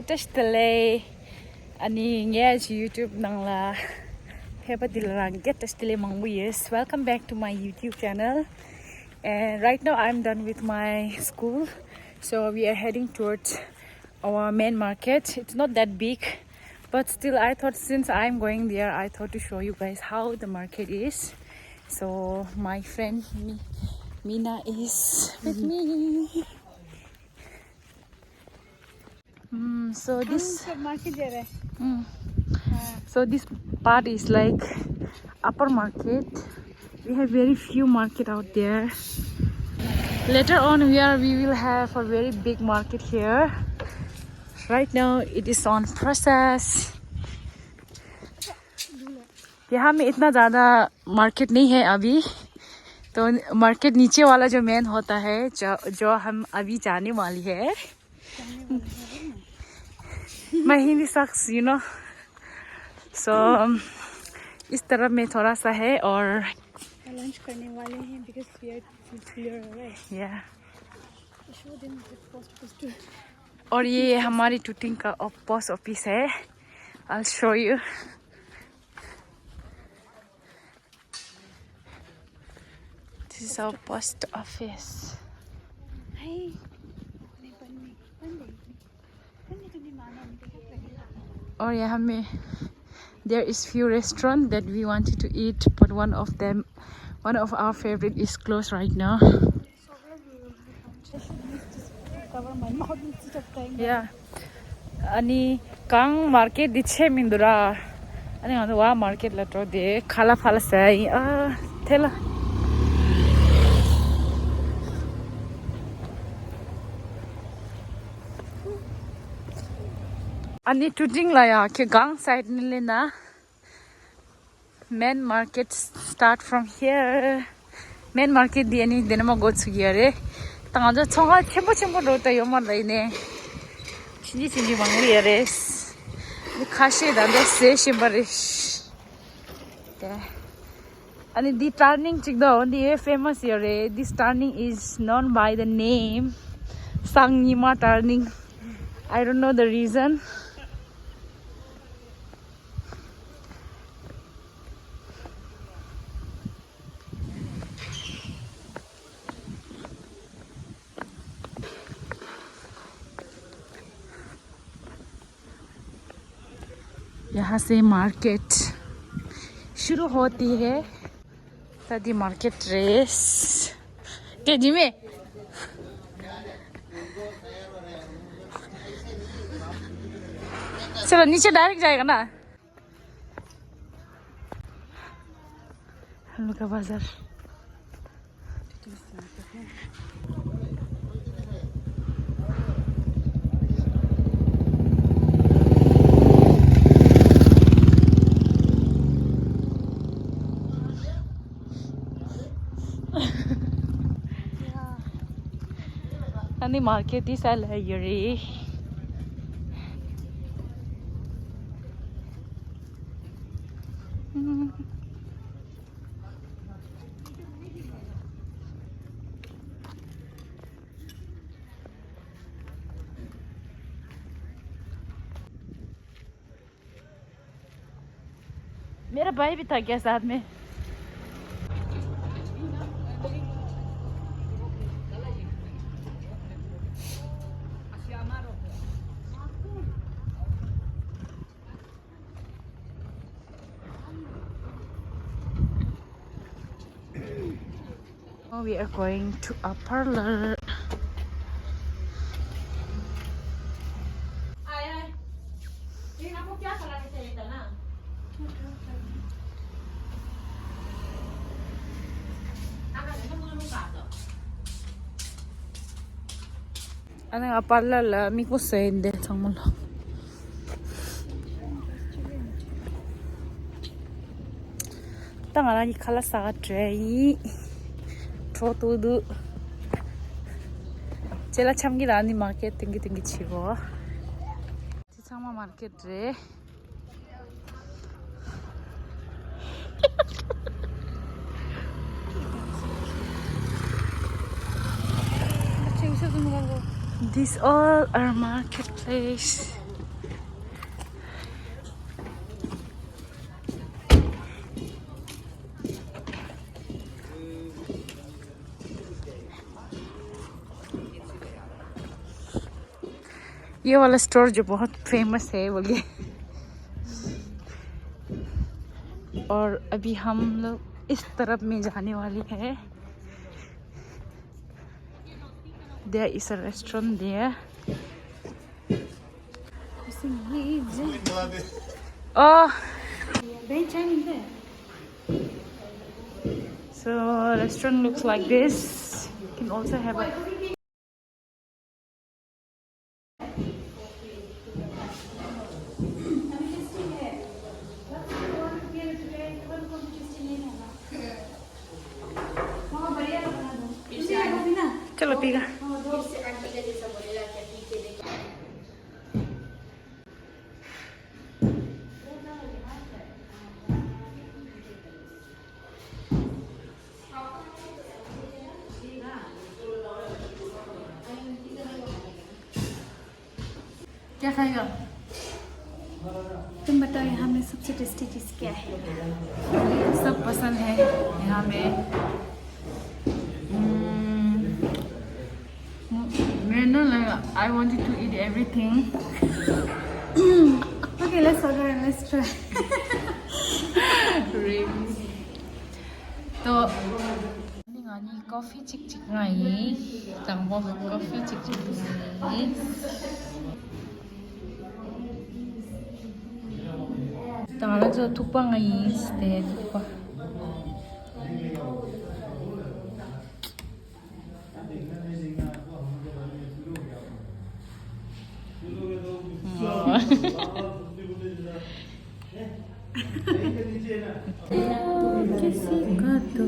testele ani nge YouTube nang la pheba dilarang get testele mangbuyes. Welcome back to my YouTube channel. And right now I'm done with my school, so we are heading towards our main market. It's not that big, but still I thought since I'm going there, I thought to show you guys how the market is. So my friend Mina is with me. So this so this part is like upper market. We have very few market out there. Later on we will have a very big market here. Right now it is on process. यहाँ में इतना ज़्यादा market नहीं है अभी, तो market नीचे वाला जो मेन होता है जो हम अभी जाने वाली है मैं हिंदी शख्स सो इस तरफ में थोड़ा सा है और लंच करने वाले हैं because we are clear away. Yeah. Show them the post office too. और ये हमारी टूटिंग का पोस्ट ऑफिस है. I'll show you. This is our post office. Hey. और यहाँ में there is few restaurants that we wanted to eat, but one of our favorite is closed right now. Cover my mouth instead of crying. Yeah. अनि Kong market दिच्छे मिंदुरा अनि हम वा market लटो दे खाला फाला सही थेला अनि टूटिंग लाया के गांग साइड ने लेना main market start from here. Main market di ani denama go tsugiyare tanga jo chonga chembo ro ta yo man lai ne chini mangri yares ni khashe da de se shimbarish yeah. And the turning chigda on the famous yare. This turning is known by the name Sangnima turning. I don't know the reason. यहाँ से market शुरू होती है. सदी market race के जी में चलो नीचे डायरेक्ट जाएगा ना हम लोग का बाजार. And the market is all here. मेरा भाई भी था क्या साथ में. We are going to a parlor. Ano nga parlor la mi ko sende 정말로. 땅아라니 칼라사가 트레이 저도도 제가 참기 라니 마켓 땡기 치고 지상마 마켓에 These all are marketplace. ये वाला स्टोर जो बहुत फेमस है बोलिए। और अभी हम लोग इस तरफ में जाने वाले हैं। There is a restaurant there. Oh, so restaurant looks like this. You can also have a चलो पीगा। क्या खाएगा? तुम बताओ यहाँ में सबसे टेस्टी चीज़ क्या है? सब पसंद है यहाँ में। मैं ना I wanted to eat everything. Okay, let's order and let's try. Really? तो ngani coffee chik chik ngai, tangbo coffee chik chik ngai. Tangala jo thukpa ngai ste thukpa. किसी का तो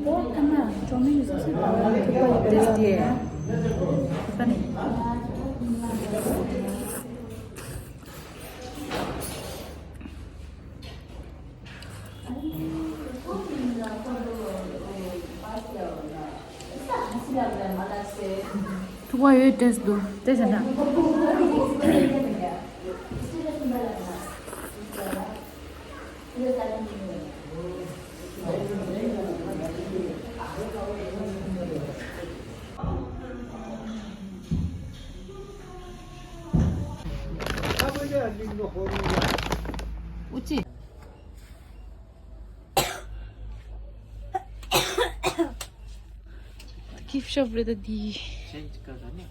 बहुत ठंडा चाउमीन टेस्टी है, पता नहीं। Why you taste do? Taste na. Uchi. Keep shop with the change कर रहा नहीं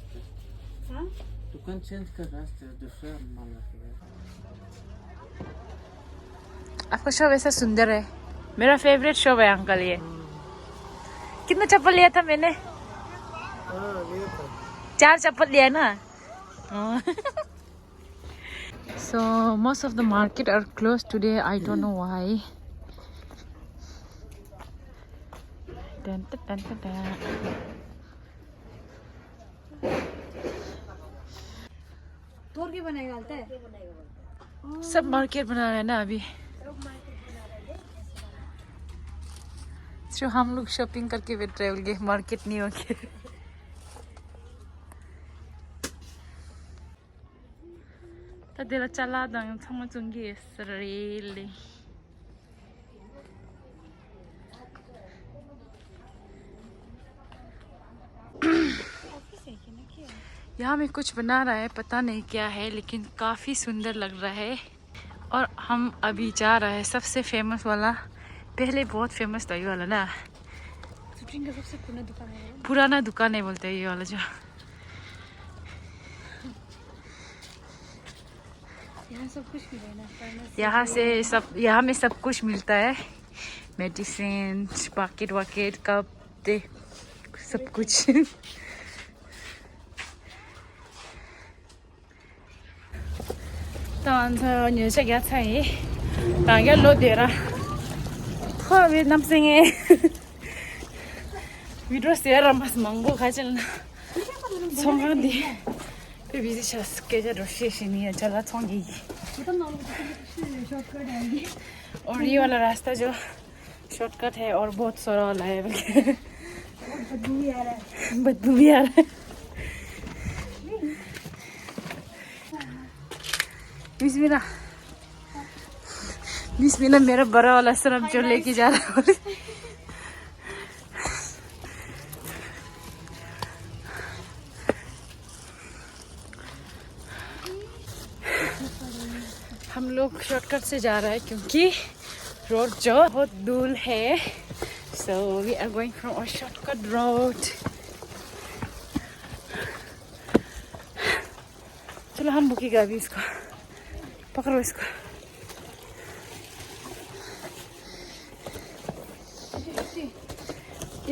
हाँ? दुकान चेंज कर रहा है दूसरा माल आपका शॉप ऐसा सुंदर है, मेरा फेवरेट शॉप है अंकल ये। कितना चप्पल लिया था मैंने? 4 चप्पल लिया ना। So most of the market are closed today. I don't know why. Dun, dun, dun, dun, dun. तोड़ के बनाएगा हालता है। सब मार्केट बना रहे हैं ना अभी। सिर्फ हम लोग शॉपिंग करके बैठ रहे होंगे, मार्केट नहीं होंगे। तदेला चला दंग थमा चुंगी सरेले। यहाँ में कुछ बना रहा है, पता नहीं क्या है, लेकिन काफ़ी सुंदर लग रहा है। और हम अभी जा रहे हैं सबसे फेमस वाला, पहले बहुत फेमस था ये वाला ना, टूटिंग का सबसे पुराना दुकान है। पुराना दुकान है बोलते हैं ये वाला जो। यहाँ सब कुछ मिलेगा ना, यहाँ में सब कुछ मिलता है, मेडिसिन, पाकेट वाकेट, कप दे, सब कुछ। तांसा न्यूज़ क्या था ये? तांगे लो दे रहा, हाँ वियतनाम से हैं। वीडियो से रमस मंगो खा चलना, सोंगा दी, पे बिजी चस के जरूर शेष नहीं है, चला सोंगी। और ये वाला रास्ता जो शॉर्टकट है और बहुत सारा वाला है, बदबू भी आ रहा है। बदबू भी आ रहा है। बिस्मिल्लाह, बिस्मिल्लाह, मेरा बड़ा वाला सरम जो लेके जा रहा है। हम लोग शॉर्टकट से जा रहे हैं क्योंकि रोड जो बहुत दूर है. So we are going from a shortcut road. चलो हम बुकेगा अभी इसको. पकड़ो इसको.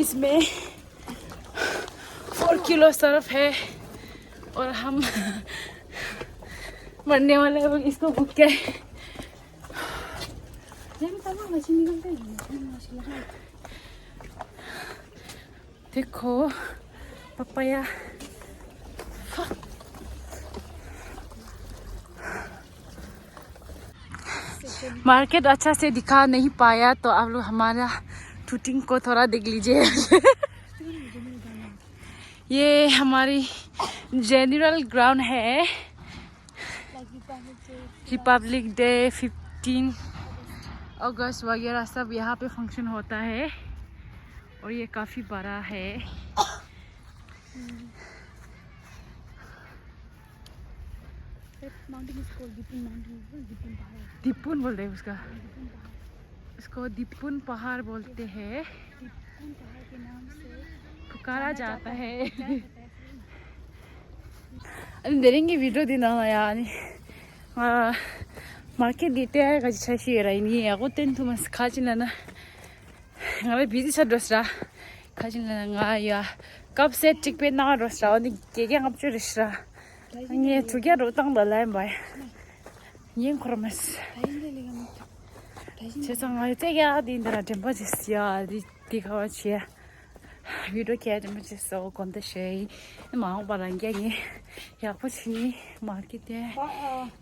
इसमें 4 किलो सर्फ है और हम मरने वाले हैं. इसको बुक के देखो पपाया. मार्केट अच्छा से दिखा नहीं पाया तो आप लोग हमारा टूटिंग को थोड़ा देख लीजिए. ये हमारी जनरल ग्राउंड है. रिपब्लिक डे 15 अगस्त वगैरह सब यहाँ पे फंक्शन होता है और ये काफ़ी बड़ा है. दीपुन बोल रहे हैं उसका. इसको दीपुन पहाड़ बोलते हैं. पुकारा जाता है. देखेंगे वीडियो दिना यानी मार्केट देते हैं गाजी छाशी राइनी आगो टेंट मस खाजिना ना ngabe busy sa dosra खाजिना nga या कब से टिक पे ना दosra और के ngap chu dosra ये तुझे रोतांग बलाय बाय ये करमस 세상에 제가 어디인데라 좀 봐주세요. 디가와치야 वीडियो किया जो मुझे सो कौन से माँ बारंग ये यहाँ पर छी मार्केट है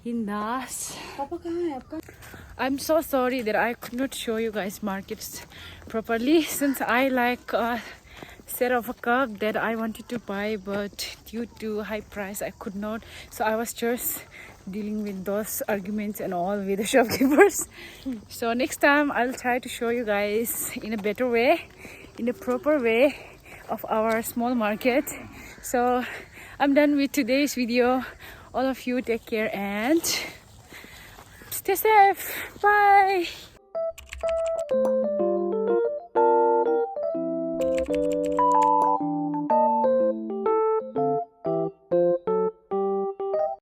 इंदास. पापा कहाँ है आपका? I'm so sorry that I could not show you guys markets properly since I like a set of a cup that I wanted to buy, but due to high price I could not. So I was just dealing with those arguments and all with the shopkeepers. So next time I'll try to show you guys in a better way, in a proper way of our small market. So I'm done with today's video. All of you take care and stay safe. Bye.